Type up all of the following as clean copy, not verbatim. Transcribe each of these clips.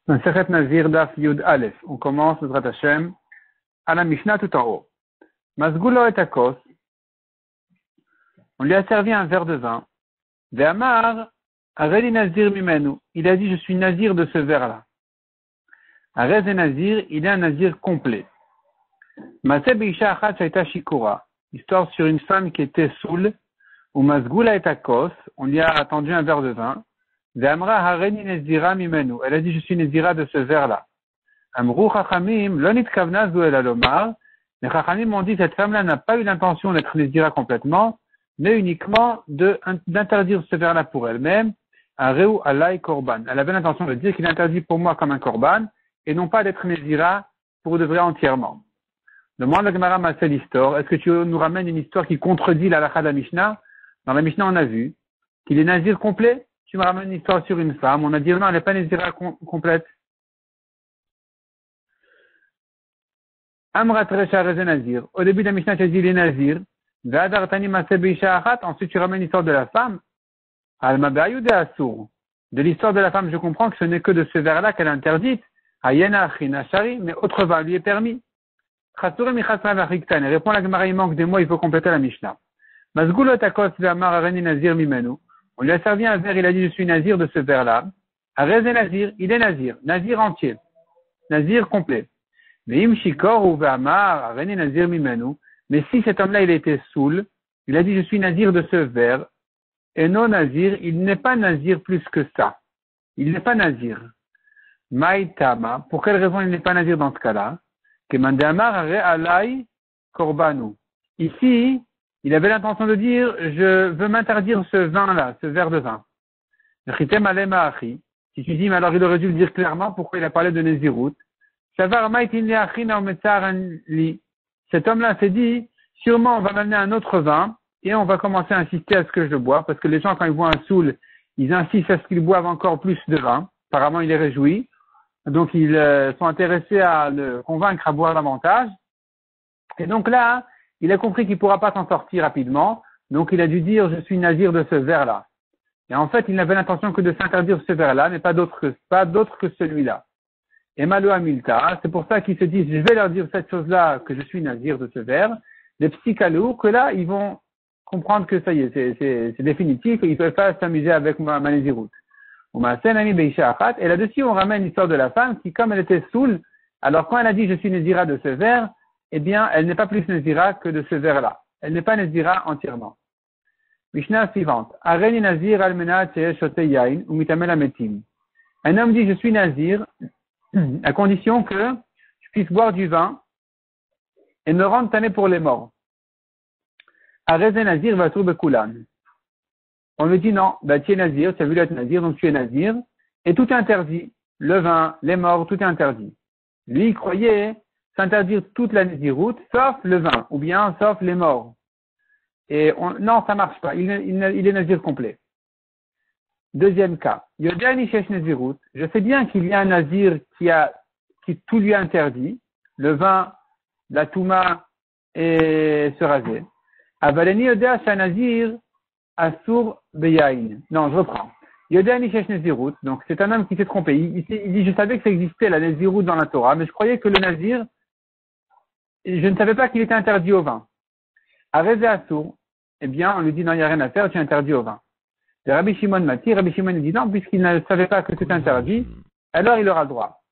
Masechet Nazir Daf Yud Aleph. On commence notre Hashem à la Mishnah tout en haut. Masgulo et Akos. On lui a servi un verre de vin. Ve'amar Areli Nazir Mimenu. Il a dit, je suis Nazir de ce verre-là. Arez et Nazir, il est un Nazir complet. Maseh Beisha Achat Shaita Shikura. Histoire sur une femme qui était saoule. Ou Masgula et Akos. On lui a attendu un verre de vin. Ve'amra Hareni Nazira Mimenu. Elle a dit, je suis Nazira de ce verre-là. Amrou Chachamim, Lonit Kavna Zuel Alomar. Les Chachamim ont dit, cette femme-là n'a pas eu l'intention d'être Nazira complètement, mais uniquement d'interdire ce verre-là pour elle-même. Areu Alay Korban. Elle avait l'intention de dire qu'il est interdit pour moi comme un Korban, et non pas d'être Nazira pour de vrai entièrement. Demande la Gemara Masel Histor. Est-ce que tu nous ramènes une histoire qui contredit la halakha de la Mishnah? Dans la Mishnah, on a vu qu'il est Nazir complet. Tu me ramènes une histoire sur une femme. On a dit non, elle n'est pas Nazira complète. Amrat Recha Reze Nazir. Au début de la Mishnah, tu as dit les Nazir. Ve'adartani Maseh Beisha Achat. Ensuite, tu ramènes l'histoire de la femme. Alma Be'ayou de Asur. De l'histoire de la femme, je comprends que ce n'est que de ce verre-là qu'elle est interdite. Ayena Achina Shari, mais autre vin lui est permis. Chasurem Michasra Vachiktan. Répond la Gemara, il manque des mots, il faut compléter la Mishnah. Masgulot Akos Ve'amar Areni Nazir Mimenu. On lui a servi un verre, il a dit, je suis Nazir de ce verre-là. Arez et Nazir, il est Nazir. Nazir entier. Nazir complet. Mais Im Shikor ou Ve'amar Areni Nazir Mimenu. Mais si cet homme-là, il était saoul, il a dit, je suis Nazir de ce verre. Et non Nazir, il n'est pas Nazir plus que ça. Il n'est pas Nazir. Maïtama, pour quelle raison il n'est pas Nazir dans ce cas-là? Que Mandamar Are Alay Korbanu. Ici, il avait l'intention de dire, je veux m'interdire ce vin-là, ce verre de vin. Chitem Alema Achi. Si tu dis, mais alors il aurait dû le dire clairement, pourquoi il a parlé de Nézirut. Savar Maïtin Leachina Ometzaran Li. Cet homme-là s'est dit, sûrement on va m'amener un autre vin, et on va commencer à insister à ce que je le bois, parce que les gens, quand ils voient un saoul, ils insistent à ce qu'ils boivent encore plus de vin. Apparemment, il est réjoui. Donc, ils sont intéressés à le convaincre à boire davantage. Et donc là, il a compris qu'il ne pourra pas s'en sortir rapidement. Donc, il a dû dire, je suis Nazir de ce verre-là. Et en fait, il n'avait l'intention que de s'interdire ce verre-là, mais pas d'autre que celui-là. Et Malo Amilta, c'est pour ça qu'ils se disent, je vais leur dire cette chose-là, que je suis Nazir de ce verre. Les psychalous, que là, ils vont comprendre que ça y est, c'est définitif, ils ne peuvent pas s'amuser avec ma Nézirut. Et là-dessus, on ramène l'histoire de la femme qui, comme elle était saoule, alors quand elle a dit je suis Nézira de ce verre, eh bien, elle n'est pas plus Nézira que de ce verre-là. Elle n'est pas Nézira entièrement. Mishnah suivante. Areni Nazir almenat shote yain ou mitamel ametim. Un homme dit je suis Nazir à condition que je puisse boire du vin et me rendre tamé pour les morts. Areze Nazir va trouver Kulan. On lui dit non, bah tu es Nazir, tu as vu être Nazir, donc tu es Nazir, et tout est interdit. Le vin, les morts, tout est interdit. Lui, il croyait s'interdire toute la Nazirut, sauf le vin, ou bien sauf les morts. Et non, ça marche pas, il est Nazir complet. Deuxième cas. Yodani Shesh Nazirut. Je sais bien qu'il y a un Nazir qui tout lui a interdit, le vin, la touma et se raser. Avaleni Yoda Shanazir Asur Beyain. Non, je reprends. Yodani Shesh Nazirut. Donc, c'est un homme qui s'est trompé. Il dit, je savais que ça existait, la Nazirut dans la Torah, mais je croyais que le Nazir, je ne savais pas qu'il était interdit au vin. Areze Asur. Eh bien, on lui dit, non, il n'y a rien à faire, tu es interdit au vin. Et Rabbi Shimon Mati, Rabbi Shimon dit, non, puisqu'il ne savait pas que c'est interdit, alors il aura le droit.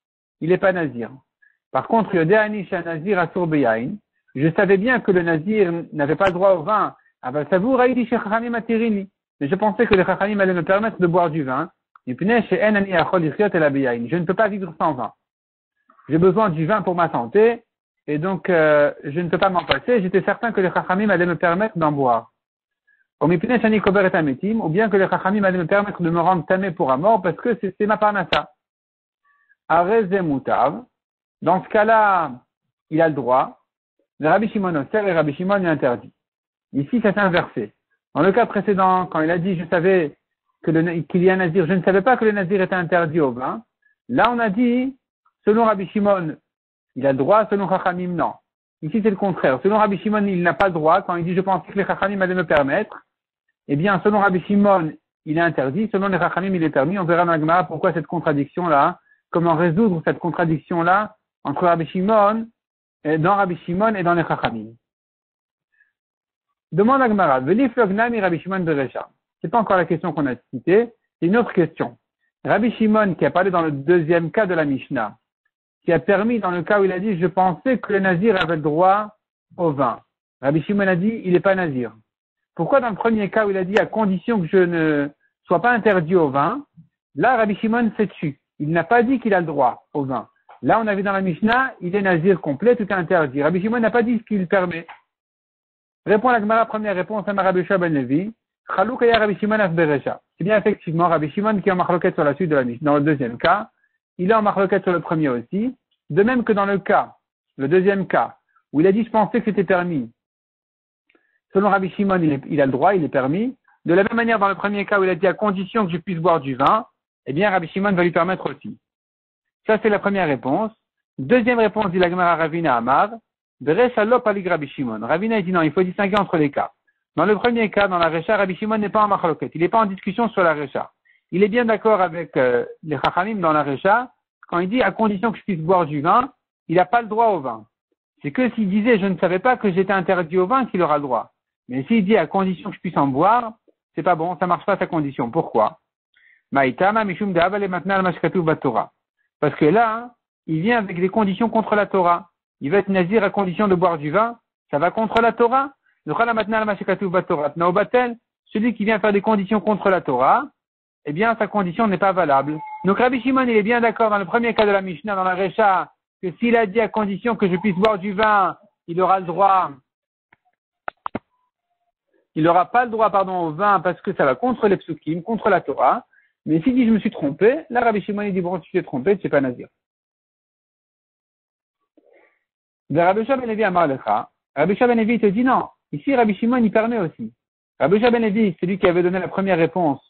Il n'est pas Nazir. Par contre, Yodani Shesh Nazir Asur Beyain. Je savais bien que le Nazir n'avait pas le droit au vin. Mais je pensais que les Chachamim allaient me permettre de boire du vin. Je ne peux pas vivre sans vin. J'ai besoin du vin pour ma santé, et donc je ne peux pas m'en passer. J'étais certain que les Chachamim allaient me permettre d'en boire. Ou bien que les Chachamim allaient me permettre de me rendre tamé pour un mort, parce que c'est ma parnassa. Dans ce cas-là, il a le droit. Le Rabbi Shimon Osser et Rabbi Shimon est interdit. Ici, c'est inversé. Dans le cas précédent, quand il a dit, je savais qu'il y a un Nazir, je ne savais pas que le Nazir était interdit au vin. Là, on a dit, selon Rabbi Shimon, il a le droit, selon Chachamim, non. Ici, c'est le contraire. Selon Rabbi Shimon, il n'a pas le droit. Quand il dit, je pensais que les Chachamim allaient me permettre, eh bien, selon Rabbi Shimon, il est interdit. Selon les Chachamim, il est permis. On verra dans la Gemara pourquoi cette contradiction-là, comment résoudre cette contradiction-là entre Rabbi Shimon, dans Rabbi Shimon et dans les Chachamim. Demande à Gemara, Veli flognami Rabbi Shimon berecha. C'est pas encore la question qu'on a citée, c'est une autre question. Rabbi Shimon, qui a parlé dans le deuxième cas de la Mishnah, qui a permis dans le cas où il a dit, je pensais que le nazir avait le droit au vin. Rabbi Shimon a dit, il n'est pas nazir. Pourquoi dans le premier cas où il a dit, à condition que je ne sois pas interdit au vin, là, Rabbi Shimon s'est tu. Il n'a pas dit qu'il a le droit au vin. Là, on a vu dans la Mishnah, il est nazir complet, tout est interdit. Rabbi Shimon n'a pas dit ce qu'il permet. Répond la Gemara, première réponse à Rabbi Shua ben Levi. Chaloukaya Rabbi Shimon af-berecha. C'est bien effectivement Rabbi Shimon qui est en marloquette sur la suite de la Mishnah. Dans le deuxième cas, il est en marloquette sur le premier aussi. De même que dans le cas, le deuxième cas, où il a dit je pensais que c'était permis. Selon Rabbi Shimon, il a le droit, il est permis. De la même manière, dans le premier cas où il a dit à condition que je puisse boire du vin, eh bien Rabbi Shimon va lui permettre aussi. Ça, c'est la première réponse. Deuxième réponse, dit la Gemara Ravina Amar. Berecha lo palik Rabbi Shimon. Ravina dit non, il faut distinguer entre les cas. Dans le premier cas, dans la Recha, Rabbi Shimon n'est pas en machloket. Il n'est pas en discussion sur la Recha. Il est bien d'accord avec les Chachamim dans la Recha. Quand il dit à condition que je puisse boire du vin, il n'a pas le droit au vin. C'est que s'il disait je ne savais pas que j'étais interdit au vin qu'il aura le droit. Mais s'il dit à condition que je puisse en boire, c'est pas bon, ça marche pas sa condition. Pourquoi? Maïtama mishum de'aval et maintenant al-mashkatu batora. Parce que là, il vient avec des conditions contre la Torah. Il va être nazir à condition de boire du vin. Ça va contre la Torah. Celui qui vient faire des conditions contre la Torah, eh bien, sa condition n'est pas valable. Donc, Rabbi Shimon, il est bien d'accord dans le premier cas de la Mishnah, dans la Recha, que s'il a dit à condition que je puisse boire du vin, il aura le droit, il n'aura pas le droit, au vin, parce que ça va contre les psukim, contre la Torah. Mais s'il dit je me suis trompé, là, Rabbi Shimon, il dit bon, tu t'es trompé, tu n'es pas nazir. De Rabbi Shua ben Levi Amar Lecha, Rabbi Shua ben Levi te dit non. Ici, Rabbi Shimon, il permet aussi. Rabbi Shua ben Levi, c'est lui qui avait donné la première réponse,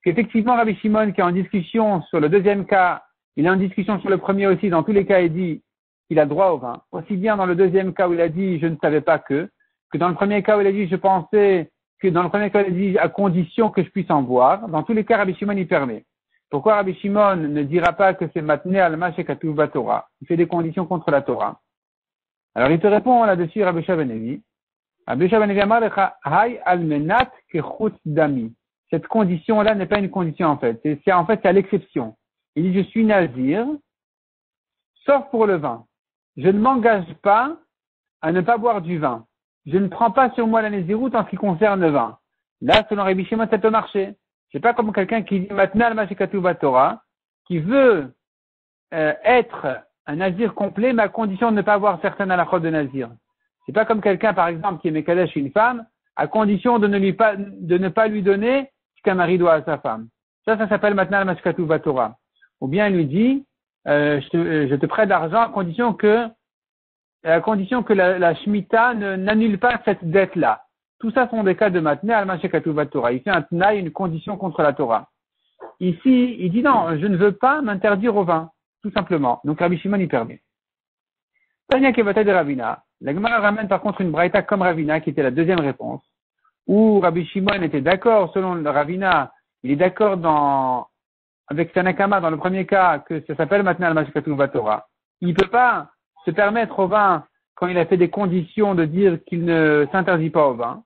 qu'effectivement, Rabbi Shimon, qui est en discussion sur le deuxième cas, il est en discussion sur le premier aussi, dans tous les cas, il dit qu'il a droit au vin. Aussi bien dans le deuxième cas où il a dit je ne savais pas que dans le premier cas où il a dit je pensais, que dans le premier cas où il a dit à condition que je puisse en boire. Dans tous les cas, Rabbi Shimon, il permet. Pourquoi Rabbi Shimon ne dira pas que c'est matné alma shekatuv batora? Il fait des conditions contre la Torah. Alors, il te répond là-dessus, Rabbi Shua ben Levi. Rabbi Shua ben Levi amar lecha hay almenat kechutz dami. Cette condition-là n'est pas une condition en fait. C'est en fait à l'exception. Il dit je suis nazir, sauf pour le vin. Je ne m'engage pas à ne pas boire du vin. Je ne prends pas sur moi la naziroute en ce qui concerne le vin. Là, selon Rabbi Shimon, ça peut marcher. C'est pas comme quelqu'un qui dit maintenant al mashikatu batora, qui veut être un nazir complet, mais à condition de ne pas avoir certaines halachot de nazir. C'est pas comme quelqu'un, par exemple, qui est mekadesh une femme, à condition de ne pas lui donner ce qu'un mari doit à sa femme. Ça s'appelle maintenant al mashikatu batora. Ou bien il lui dit, je te prête l'argent à condition que la Shemitah n'annule pas cette dette-là. Tout ça sont des cas de matné al-mashekatu Torah. Il fait un tnaï, une condition contre la Torah. Ici, il dit non, je ne veux pas m'interdire au vin, tout simplement. Donc Rabbi Shimon y permet. Tanya Kevatay de Ravina. La Gemara ramène par contre une braïta comme Ravina, qui était la deuxième réponse, où Rabbi Shimon était d'accord, selon le Ravina, il est d'accord avec Tanakama dans le premier cas, que ça s'appelle maintenant al-mashekatu Torah. Il ne peut pas se permettre au vin, quand il a fait des conditions de dire qu'il ne s'interdit pas au vin.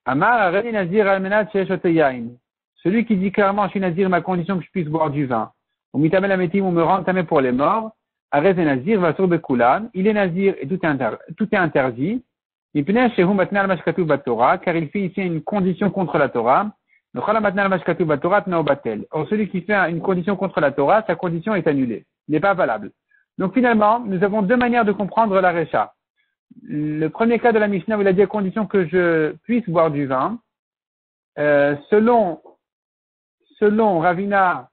Amar Areni Nazir Almenat Sheeshoteyain. Celui qui dit clairement, je suis Nazir, ma condition que je puisse boire du vin. Ou mitamel ametim, on me rend tamé pour les morts. Arez Nazir, va sur Bekulan. Il est Nazir et tout est interdit. Ipnei Shehu Matna al-Mashkatu Batora, car il fait ici une condition contre la Torah. Or, celui qui fait une condition contre la Torah, sa condition est annulée. Il n'est pas valable. Donc finalement, nous avons deux manières de comprendre la Recha. Le premier cas de la Mishnah où il a dit à condition que je puisse boire du vin, selon Ravina,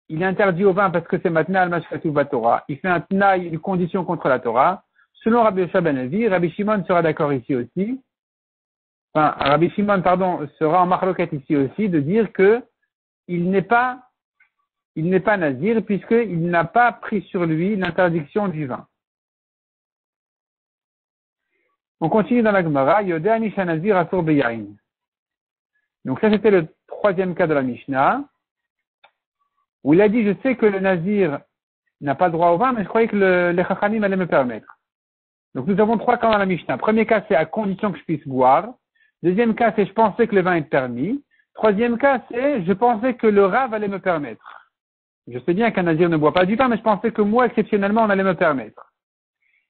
il est interdit au vin parce que c'est matna al-mashkatu batora. Il fait un tnaï, une condition contre la Torah. Selon Rabbi Shua ben Levi, Rabbi Shimon sera d'accord ici aussi. Enfin, Rabbi Shimon, sera en marloquette ici aussi de dire que il n'est pas nazir puisqu'il n'a pas pris sur lui l'interdiction du vin. On continue dans la Gemara. Yodea Misha Nazir Asur Beyain. Donc ça c'était le troisième cas de la Mishnah. où il a dit, je sais que le nazir n'a pas le droit au vin, mais je croyais que les chachamim allaient me permettre. Donc nous avons 3 cas dans la Mishnah. Premier cas, c'est à condition que je puisse boire. Deuxième cas, c'est je pensais que le vin est permis. Troisième cas, c'est je pensais que le Rav allait me permettre. Je sais bien qu'un nazir ne boit pas du vin, mais je pensais que moi, exceptionnellement, on allait me permettre.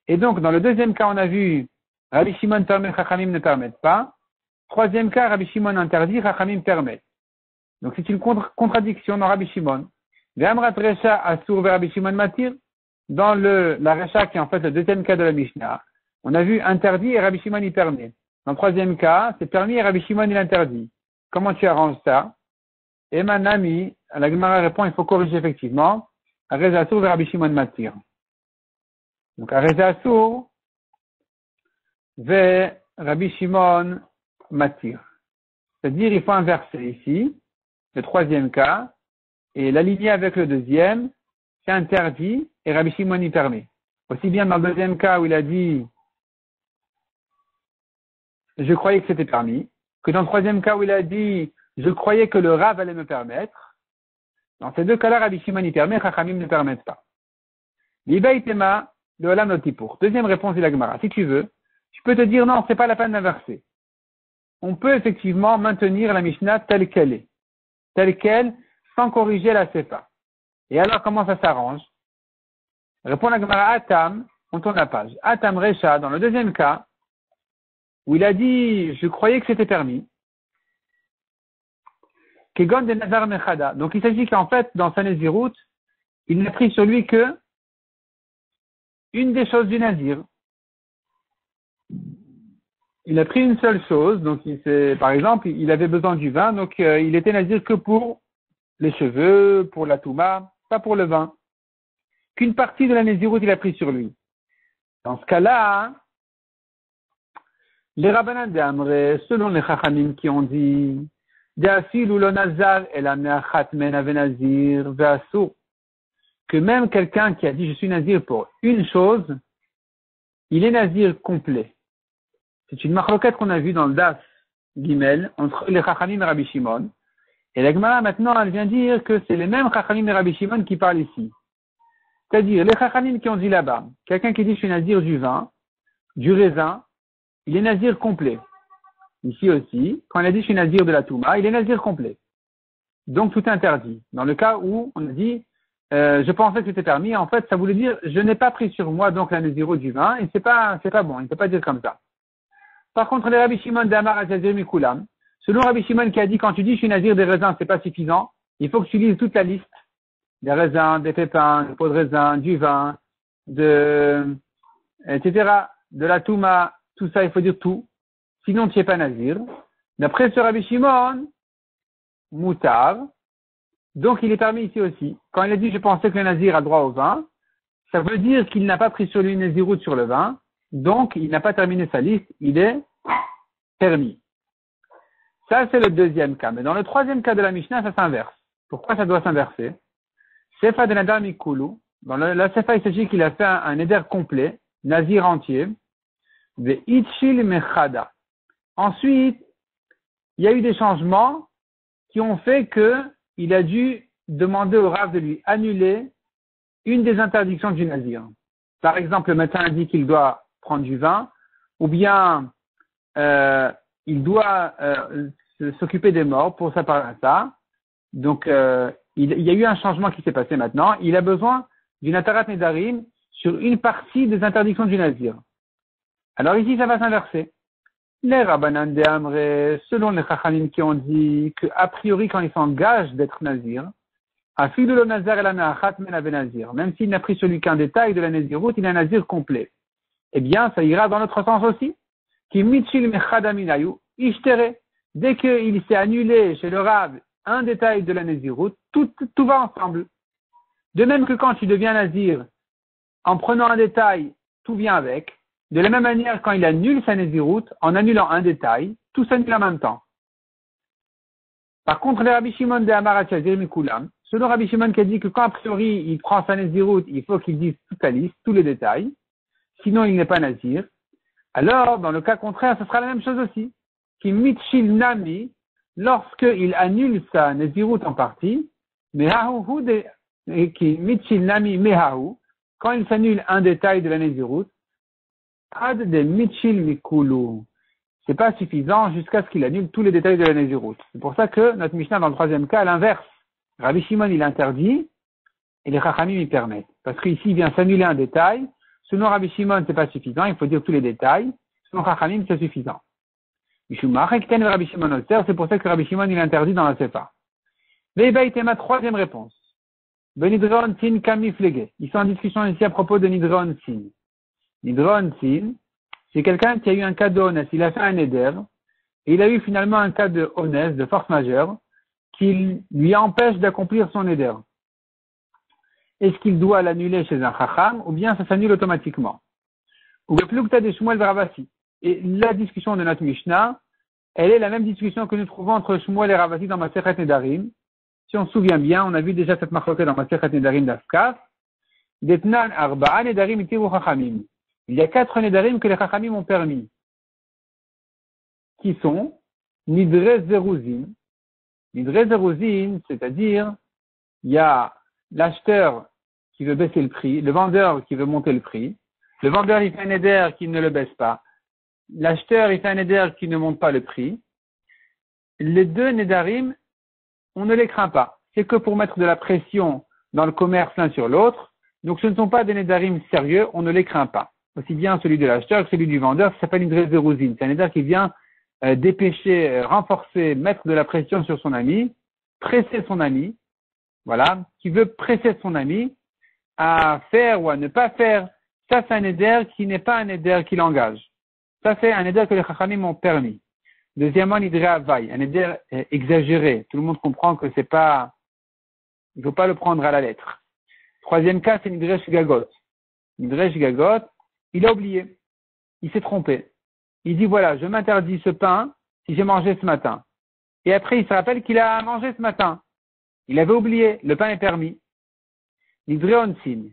Et donc, dans le deuxième cas, on a vu Rabbi Shimon permet, chachamim ne permettent pas. Troisième cas, Rabbi Shimon interdit, chachamim permet. Donc c'est une contradiction dans Rabbi Shimon. Ve'amrat Recha Asur ve Rabbi Shimon Matir. Dans la Recha, qui est en fait le deuxième cas de la Mishnah, on a vu interdit et Rabbi Shimon y permet. Dans le troisième cas, c'est permis et Rabbi Shimon il interdit. Comment tu arranges ça? Et Manami, la Gemara répond, il faut corriger effectivement. Reza Asur ve Rabbi Shimon Matir. Donc Reza Asur ve Rabbi Shimon Matir. C'est-à-dire, il faut inverser ici, le troisième cas, et l'aligner avec le deuxième, c'est interdit, et Rabbi Shimon y permet. Aussi bien dans le deuxième cas où il a dit, je croyais que c'était permis, que dans le troisième cas où il a dit, je croyais que le Rav allait me permettre. Dans ces deux cas-là, Rabbi Shimon y permet, Chachamim ne permettent pas. L'Ibaï Tema, de Olam Notipour. Deuxième réponse de la Gemara. Si tu veux, tu peux te dire, non, c'est pas la peine d'inverser. On peut effectivement maintenir la Mishnah telle qu'elle est. Telle qu'elle, sans corriger la Sefa. Et alors, comment ça s'arrange? Répond la Gemara Atam, on tourne la page. Atam Recha, dans le deuxième cas, où il a dit, je croyais que c'était permis. Kegon de Nazar Mechada. Donc, il s'agit qu'en fait, dans sa Nézirut, il n'a pris sur lui que une des choses du Nazir. Il a pris une seule chose, donc par exemple, il avait besoin du vin, donc il était Nazir que pour les cheveux, pour la touma, pas pour le vin. Qu'une partie de la Nézirut, il a pris sur lui. Dans ce cas-là, les Rabbanan de Amre, selon les Chachamim qui ont dit, De'afil ou lo nazar el ameachat men ave nazir ve'asur, que même quelqu'un qui a dit je suis Nazir pour une chose, il est Nazir complet. C'est une marloquette qu'on a vue dans le Das Gimel entre les Chachamim et Rabbi Shimon. Et la Gemara maintenant, elle vient dire que c'est les mêmes Chachamim et Rabbi Shimon qui parlent ici. C'est-à-dire, les Chachamim qui ont dit là-bas, quelqu'un qui dit je suis Nazir du vin, du raisin, il est Nazir complet. Ici aussi, quand il a dit je suis Nazir de la Touma, il est Nazir complet. Donc tout est interdit. Dans le cas où on a dit je pensais que c'était permis, en fait ça voulait dire je n'ai pas pris sur moi donc la Naziro du vin et c'est pas bon, il ne peut pas dire comme ça. Par contre, les Rabbi Shimon d'Amar Azazir Mikulam, selon Rabbi Shimon qui a dit quand tu dis je suis Nazir des raisins, c'est pas suffisant, il faut que tu lises toute la liste des raisins, des pépins, des pots de raisin, du vin, etc., de la Touma, tout ça, il faut dire tout. Sinon, tu n'es pas Nazir. D'après ce Rabbi Shimon, Moutar, donc il est permis ici aussi. Quand il a dit je pensais que le Nazir a droit au vin, ça veut dire qu'il n'a pas pris sur lui une Naziroute sur le vin, donc il n'a pas terminé sa liste, il est permis. Ça, c'est le deuxième cas. Mais dans le troisième cas de la Mishnah, ça s'inverse. Pourquoi ça doit s'inverser? Sefa de Nadar Mikulu. Dans la Sefa, il s'agit qu'il a fait un éder complet, Nazir entier, de Itchil Mechada. Ensuite, il y a eu des changements qui ont fait que il a dû demander au Rav de lui annuler une des interdictions du Nazir. Par exemple, le médecin a dit qu'il doit prendre du vin, ou bien il doit s'occuper des morts pour sa parnassa. Donc, il y a eu un changement qui s'est passé maintenant. Il a besoin d'une atarat nedarim sur une partie des interdictions du Nazir. Alors ici, ça va s'inverser. Les Rabbanan de Amre, selon les Chachamim qui ont dit qu'a priori, quand il s'engage d'être Nazir, Afilu lo Nazar el ameachat men ave Nazir, même s'il n'a pris celui qu'un détail de la Naziroute, il est un Nazir complet. Eh bien, ça ira dans l'autre sens aussi. Ki mitchil mechadaminayu ishtere. Dès qu'il s'est annulé chez le Rav un détail de la Naziroute, tout va ensemble. De même que quand tu deviens Nazir, en prenant un détail, tout vient avec. De la même manière, quand il annule sa Naziroute, en annulant un détail, tout s'annule en même temps. Par contre, les Rabbi Shimon de Amar Azazir Mikulam, selon Rabbi Shimon qui a dit que quand a priori il prend sa Naziroute, il faut qu'il dise toute la liste, tous les détails, sinon il n'est pas Nazir. Alors, dans le cas contraire, ce sera la même chose aussi. Qui mitchil nami, lorsqu'il annule sa Naziroute en partie, Quand il s'annule un détail de la Nézirut, ad de Mitchil Mikulu. C'est pas suffisant jusqu'à ce qu'il annule tous les détails de la Nézirut. C'est pour ça que notre Mishnah, dans le troisième cas, à l'inverse. Rabbi Shimon, il interdit, et les Chachamim, ils permettent. Parce qu'ici, il vient s'annuler un détail. Selon Rabbi Shimon, c'est pas suffisant, il faut dire tous les détails. Selon Chachamim, c'est suffisant. Rabbi Shimon, c'est pour ça que Rabbi Shimon, il interdit dans la Sefa. Ma troisième réponse. Benidron Sin Kamiflege. Ils sont en discussion ici à propos de Nidron Sin. Nidron Sin, c'est quelqu'un qui a eu un cas de honnête. Il a fait un éder, et il a eu finalement un cas de honnête, de force majeure, qui lui empêche d'accomplir son éder. Est-ce qu'il doit l'annuler chez un chacham, ou bien ça s'annule automatiquement? Ou le plukta de Shmuel Ravasi. Et la discussion de notre Mishnah, elle est la même discussion que nous trouvons entre Shmuel et Ravasi dans Masechet Nedarim. Si on se souvient bien, on a vu déjà cette marloquette dans Masechet Nedarim d'Afkaf. Detnan Arba'a Nedarim Itiru Chachamim. Il y a 4 Nedarim que les Chachamim ont permis. Qui sont Nidre Zeruzin. Nidre Zeruzin, c'est-à-dire, il y a l'acheteur qui veut baisser le prix, le vendeur qui veut monter le prix. Le vendeur, il fait un éder qui ne le baisse pas. L'acheteur, il fait un éder qui ne monte pas le prix. Les deux Nedarim, on ne les craint pas. C'est que pour mettre de la pression dans le commerce l'un sur l'autre. Donc ce ne sont pas des Nedarim sérieux, on ne les craint pas. Aussi bien celui de l'acheteur que celui du vendeur, ça s'appelle une dresse de rousine. C'est un éder qui vient dépêcher, renforcer, mettre de la pression sur son ami, presser son ami, voilà, qui veut presser son ami à faire ou à ne pas faire. Ça, c'est un éder qui n'est pas un éder qui l'engage. Ça, c'est un éder que les Chachamim ont permis. Deuxièmement, l'idré avaï, un éder exagéré. Tout le monde comprend que c'est pas, il faut pas le prendre à la lettre. Troisième cas, c'est l'idré shigagot. L'idré shigagot, il a oublié. Il s'est trompé. Il dit voilà, je m'interdis ce pain si j'ai mangé ce matin. Et après, il se rappelle qu'il a mangé ce matin. Il avait oublié. Le pain est permis. L'idré onsin.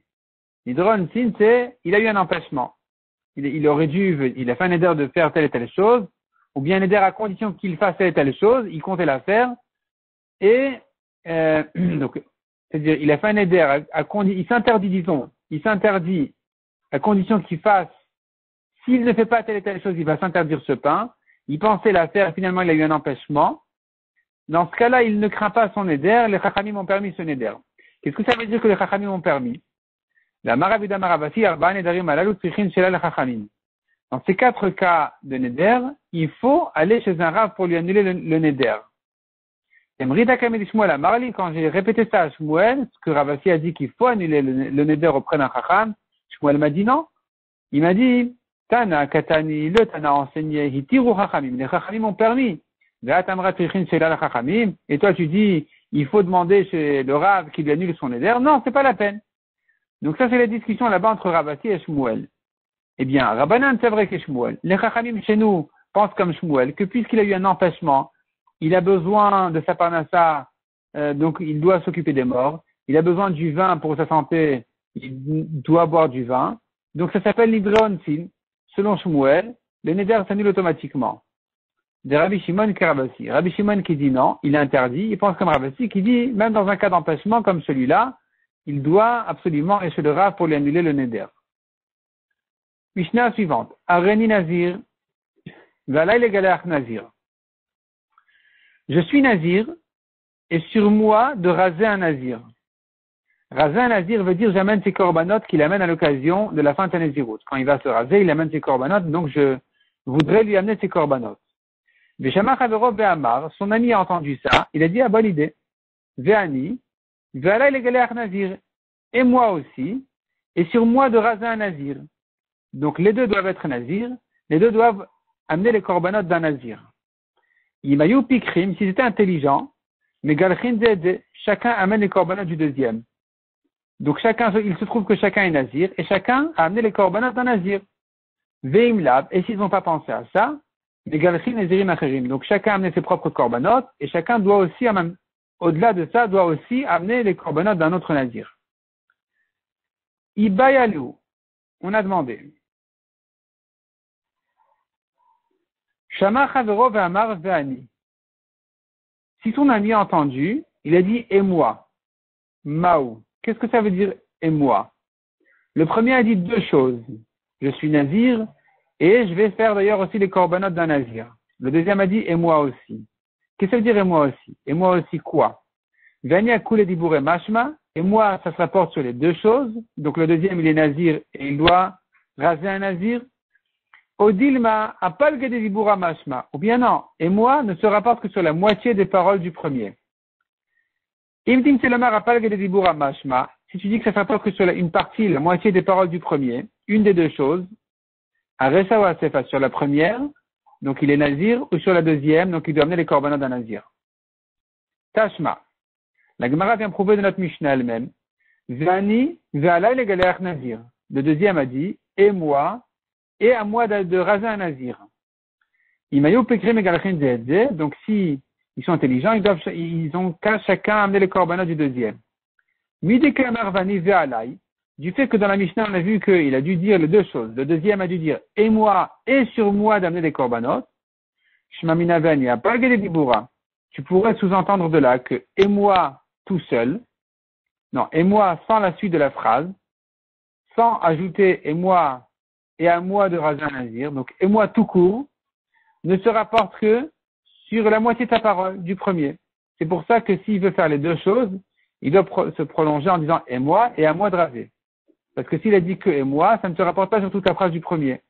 L'idré onsin, c'est, il a eu un empêchement. Il aurait dû, il a fait un éder de faire telle et telle chose, ou bien un éder à condition qu'il fasse telle et telle chose, il comptait la faire, et, donc, c'est-à-dire, il a fait un éder il s'interdit, disons, il s'interdit à condition qu'il fasse, s'il ne fait pas telle et telle chose, il va s'interdire ce pain, il pensait la faire, finalement il a eu un empêchement. Dans ce cas-là, il ne craint pas son éder, les chachamim ont permis son éder. Qu'est-ce que ça veut dire que les chachamim ont permis? La Maravida Maravasi, Arba Nedarim Alalut Trichin Shelal Chachamim. Dans ces 4 cas de Neder, il faut aller chez un Rav pour lui annuler le Neder. Emrida Kamedi Shmuel a Marli, quand j'ai répété ça à Shmuel, ce que Ravasi a dit qu'il faut annuler le Neder auprès d'un Chacham, Shmuel m'a dit non. Il m'a dit, Tana Katani, le Tana enseigné, Hitiru Chachamim. Les Chachamim ont permis. Ve'atamra Trichin Shelal Chachamim. Et toi tu dis, il faut demander chez le Rav qu'il lui annule son Neder. Non, c'est pas la peine. Donc ça, c'est la discussion là-bas entre Ravasi et Shmuel. Eh bien, Rabbanan, c'est vrai que Shmuel. Les Chachamim chez nous pensent comme Shmuel, que puisqu'il a eu un empêchement, il a besoin de sa parnassa, donc il doit s'occuper des morts. Il a besoin du vin pour sa santé, il doit boire du vin. Donc ça s'appelle l'Idron Sin. Selon Shmuel, le Neder s'annule automatiquement. De Rabbi Shimon que Ravasi. Rabbi Shimon qui dit non, il est interdit. Il pense comme Ravasi qui dit, même dans un cas d'empêchement comme celui-là, il doit absolument aller chez le Rav pour lui annuler le Neder. Mishnah suivante. Areni Nazir, Valay le Galach Nazir. Je suis Nazir, et sur moi de raser un Nazir. Raser un Nazir veut dire j'amène ses corbanotes qu'il amène à l'occasion de la fin de sa Nazirut. Quand il va se raser, il amène ses corbanotes, donc je voudrais lui amener ses corbanotes. Veshama Chavero Ve'amar, son ami a entendu ça, il a dit, ah, bonne idée. Ve'ani, Ve'alay le Galach Nazir. Et moi aussi, et sur moi de raser un Nazir. Donc les deux doivent être Nazir, les deux doivent amener les corbanotes d'un Nazir. Imayou Pikrim, s'ils étaient intelligents, mais Galchin Zed, chacun amène les corbanotes du deuxième. Donc il se trouve que chacun est Nazir, et chacun a amené les corbanotes d'un Nazir. Veimlab, et s'ils n'ont pas pensé à ça, les Galchin Nazirim Acherim. Donc chacun a amené ses propres corbanotes, et chacun doit aussi, au-delà de ça, doit aussi amener les corbanotes d'un autre Nazir. Ibayalou, on a demandé. Shama Chavero ve'amar ve'ani. Si ton ami a entendu, il a dit et moi. Maou. Qu'est-ce que ça veut dire et moi? Le premier a dit deux choses. Je suis nazir et je vais faire d'ailleurs aussi les corbanotes d'un nazir. Le deuxième a dit et moi aussi. Qu'est-ce que ça veut dire et moi aussi? Et moi aussi quoi? Vani a coulé dibouré mashma. Et moi, ça se rapporte sur les deux choses. Donc le deuxième, il est nazir et il doit raser un nazir. Odilma a pas le dibura mashma. Ou bien non. Et moi ne se rapporte que sur la moitié des paroles du premier. Imtim Selomar a pas le dibura mashma. Si tu dis que ça se rapporte que sur une partie, la moitié des paroles du premier, une des deux choses, à Resa ou à Sefa sur la première, donc il est nazir, ou sur la deuxième, donc il doit amener les corbanotes d'un nazir. Tashma. La Gemara vient prouver de notre Mishnah elle-même. Zani, Zalai le galéach nazir. Le deuxième a dit, et moi, et à moi de raser un nazir. Imayo pekrim et galachin zedze. Donc si ils sont intelligents, ils ont qu'à chacun amener les corbanotes du deuxième. Mideke amar vani ve'alai. Du fait que dans la Mishnah, on a vu qu'il a dû dire les deux choses. Le deuxième a dû dire, et moi, et sur moi d'amener les corbanotes. Shmamina vani, a pas gagné dibura. Tu pourrais sous-entendre de là que, et moi, tout seul, non, et moi sans la suite de la phrase, sans ajouter et moi et à moi de raser un nazir, donc et moi tout court, ne se rapporte que sur la moitié de sa parole du premier. C'est pour ça que s'il veut faire les deux choses, il doit se prolonger en disant et moi et à moi de raser. Parce que s'il a dit que et moi, ça ne se rapporte pas sur toute la phrase du premier.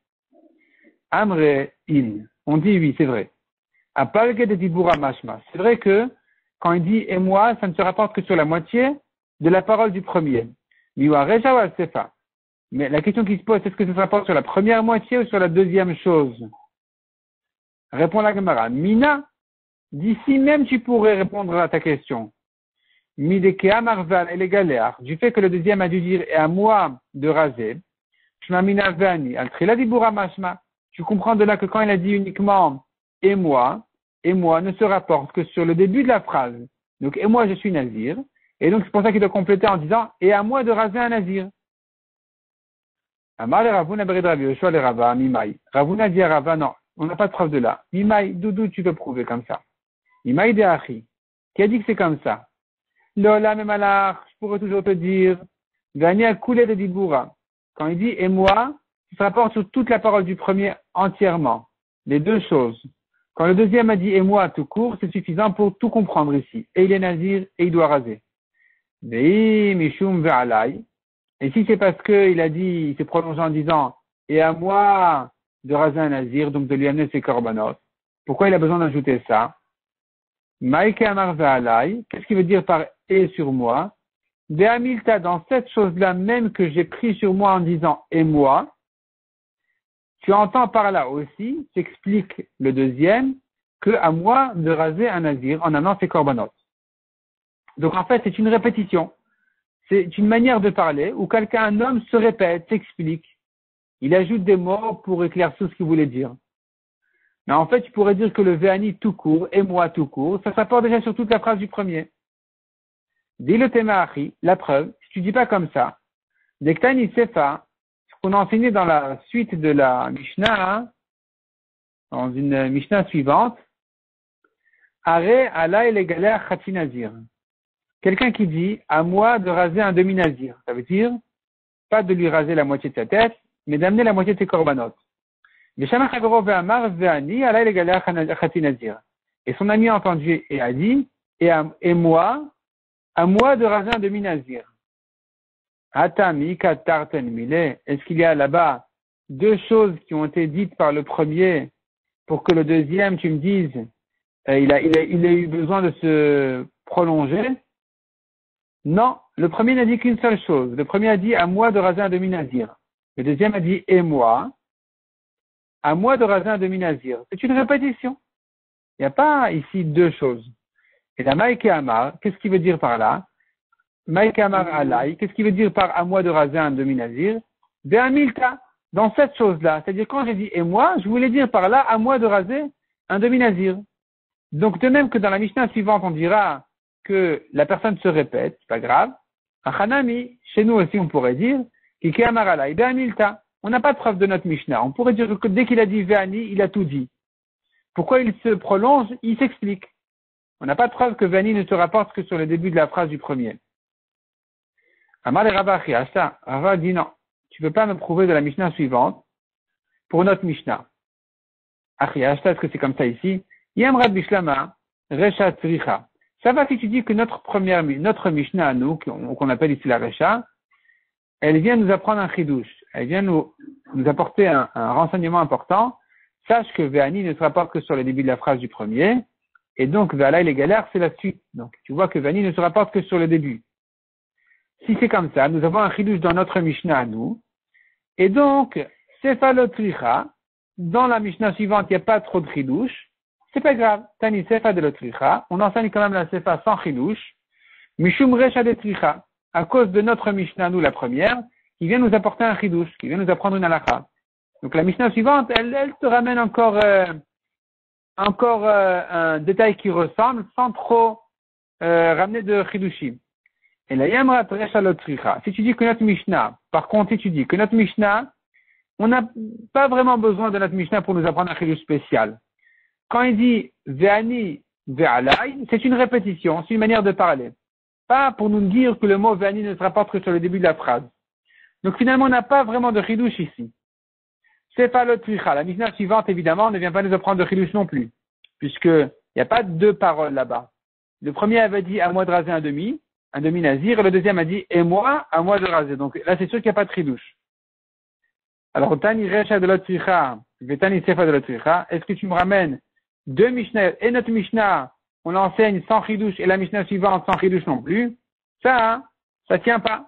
Amre in. On dit oui, c'est vrai. Apalge de dibura mashma. C'est vrai que quand il dit et moi, ça ne se rapporte que sur la moitié de la parole du premier. Miwa reja ou al-sefa. Mais la question qui se pose, est-ce que ça se rapporte sur la première moitié ou sur la deuxième chose? Répond la Gemara. Mina, d'ici même tu pourrais répondre à ta question. Midekea marval et les galéars. Du fait que le deuxième a dû dire et à moi de raser. Shmamina vani al-trila dibura mashma. Tu comprends de là que quand il a dit uniquement et moi ne se rapporte que sur le début de la phrase. Donc, et moi, je suis nazir. Et donc, c'est pour ça qu'il doit compléter en disant, et à moi de raser un nazir. Amar le Ravuna bered Rav Yoshua le Rava, Mimai. Ravuna dit à Rava, non, on n'a pas de preuve de là. Mimai, d'où tu peux prouver comme ça? Mimai de Achi. Qui a dit que c'est comme ça? Lola memalach, je pourrais toujours te dire, Vani a coulé de Dibura. Quand il dit, et moi, ça se rapporte sur toute la parole du premier entièrement. Les deux choses. Quand le deuxième a dit et moi tout court, c'est suffisant pour tout comprendre ici. Et il est nazir et il doit raser. Vei mishum ve'alai. Et si c'est parce qu'il a dit, il s'est prolongé en disant et à moi de raser un nazir, donc de lui amener ses corbanotes. Pourquoi il a besoin d'ajouter ça? Maïke amar ve'alai. Qu'est-ce qu'il veut dire par et sur moi? Ve'amilta, dans cette chose-là même que j'ai pris sur moi en disant et moi. Tu entends par là aussi, s'explique le deuxième, que à moi de raser un nazir en amenant ses corbanotes. Donc en fait, c'est une répétition. C'est une manière de parler où un homme se répète, s'explique. Il ajoute des mots pour éclaircir ce qu'il voulait dire. Mais en fait, tu pourrais dire que le Véani tout court et moi tout court, ça s'apporte déjà sur toute la phrase du premier. Dis le Témachi, la preuve, si tu dis pas comme ça, Dektani Sefa, qu'on a enseigné dans la suite de la Mishnah, dans une Mishnah suivante, Are Allah el galère Khati Nazir. Quelqu'un qui dit à moi de raser un demi-nazir. Ça veut dire pas de lui raser la moitié de sa tête, mais d'amener la moitié de ses corbanotes. Et son ami a entendu et a dit, et moi, à moi de raser un demi-nazir. Est-ce qu'il y a là-bas deux choses qui ont été dites par le premier pour que le deuxième, tu me dises, il a eu besoin de se prolonger? Non, le premier n'a dit qu'une seule chose. Le premier a dit à moi de raser un demi-nazir. Le deuxième a dit et moi, à moi de raser un demi-nazir. C'est une répétition. Il n'y a pas ici deux choses. Et la Maïke Amar, qu'est-ce qu'il veut dire par là? Maïke Amar Alai, qu'est-ce qu'il veut dire par à moi de raser un demi-nazir? Ve'amilta, dans cette chose-là. C'est-à-dire quand j'ai dit et moi, je voulais dire par là à moi de raser un demi-nazir. Donc de même que dans la Mishnah suivante, on dira que la personne se répète, c'est pas grave. Achanami, chez nous aussi on pourrait dire, Kike Amar Alai, Ve'amilta. On n'a pas de preuve de notre Mishnah. On pourrait dire que dès qu'il a dit Ve'ani, il a tout dit. Pourquoi il se prolonge? Il s'explique. On n'a pas de preuve que Ve'ani ne se rapporte que sur le début de la phrase du premier. Amar le Rava Achiasta. Rava dit non. Tu ne peux pas me prouver de la Mishnah suivante pour notre Mishnah. Achiasta, est-ce que c'est comme ça ici? Yamrad Bishlama, Recha Tzricha. Ça va si tu dis que notre Mishnah à nous, qu'on appelle ici la Recha, elle vient nous apprendre un chidouche. Elle vient nous apporter un renseignement important. Sache que Ve'ani ne se rapporte que sur le début de la phrase du premier. Et donc, Ve'alai les galères, c'est la suite. Donc, tu vois que Ve'ani ne se rapporte que sur le début. Si c'est comme ça, nous avons un chidouche dans notre Mishnah à nous. Et donc, Sefalotricha, dans la Mishnah suivante, il n'y a pas trop de chidouche. C'est pas grave. Tani Sefa de l'Otricha. On enseigne quand même la Sefa sans chidouche. Mishum Recha de Tricha. À cause de notre Mishnah, nous, la première, qui vient nous apporter un chidouche, qui vient nous apprendre une halakha. Donc la Mishnah suivante, elle te ramène encore un détail qui ressemble, sans trop ramener de chidushim. Et la Yamra Recha Lotricha. Si tu dis que notre Mishnah, par contre, si tu dis que notre Mishnah, on n'a pas vraiment besoin de notre Mishnah pour nous apprendre un chidouche spécial. Quand il dit Ve'ani Ve'alai, c'est une répétition, c'est une manière de parler. Pas pour nous dire que le mot Ve'ani ne se rapporte que sur le début de la phrase. Donc finalement, on n'a pas vraiment de chidouche ici. C'est pas le tricha. La Mishnah suivante, évidemment, ne vient pas nous apprendre de chidouche non plus. Puisqu'il n'y a pas deux paroles là-bas. Le premier avait dit à moi de raser un demi nazir, et le deuxième a dit et moi, à moi de raser. Donc là, c'est sûr qu'il n'y a pas de chidouche. Alors, Tani Recha de l'Otricha, Vetani Sefa de l'Otricha, est-ce que tu me ramènes deux Mishnah et notre Mishnah, on l'enseigne sans chidouche et la Mishnah suivante sans chidouche non plus? Ça tient pas.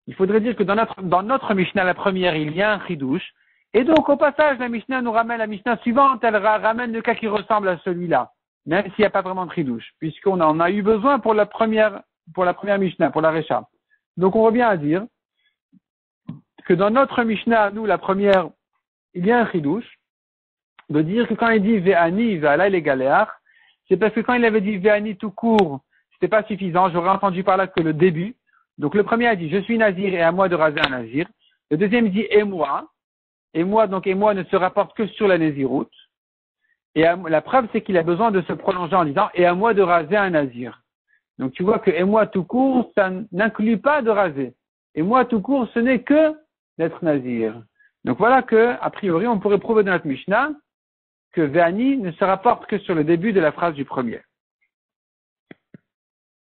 Il faudrait dire que dans notre Mishnah, la première, il y a un chidouche. Et donc, au passage, la Mishnah nous ramène la Mishnah suivante, elle ramène le cas qui ressemble à celui-là. Même s'il n'y a pas vraiment de chidouche. Puisqu'on en a eu besoin pour la première Mishnah, pour la Recha. Donc, on revient à dire que dans notre Mishnah, nous, la première, il y a un chidouche, de dire que quand il dit Ve'ani, Ve'alai les galéar, c'est parce que quand il avait dit Ve'ani tout court, c'était pas suffisant, j'aurais entendu par là que le début. Donc le premier a dit je suis nazir et à moi de raser un nazir. Le deuxième dit et moi, donc et moi ne se rapporte que sur la naziroute. Et la preuve c'est qu'il a besoin de se prolonger en disant et à moi de raser un nazir. Donc tu vois que et moi tout court, ça n'inclut pas de raser. Et moi tout court, ce n'est que d'être nazir. Donc voilà que, a priori, on pourrait prouver dans notre Mishnah que Ve'ani ne se rapporte que sur le début de la phrase du premier.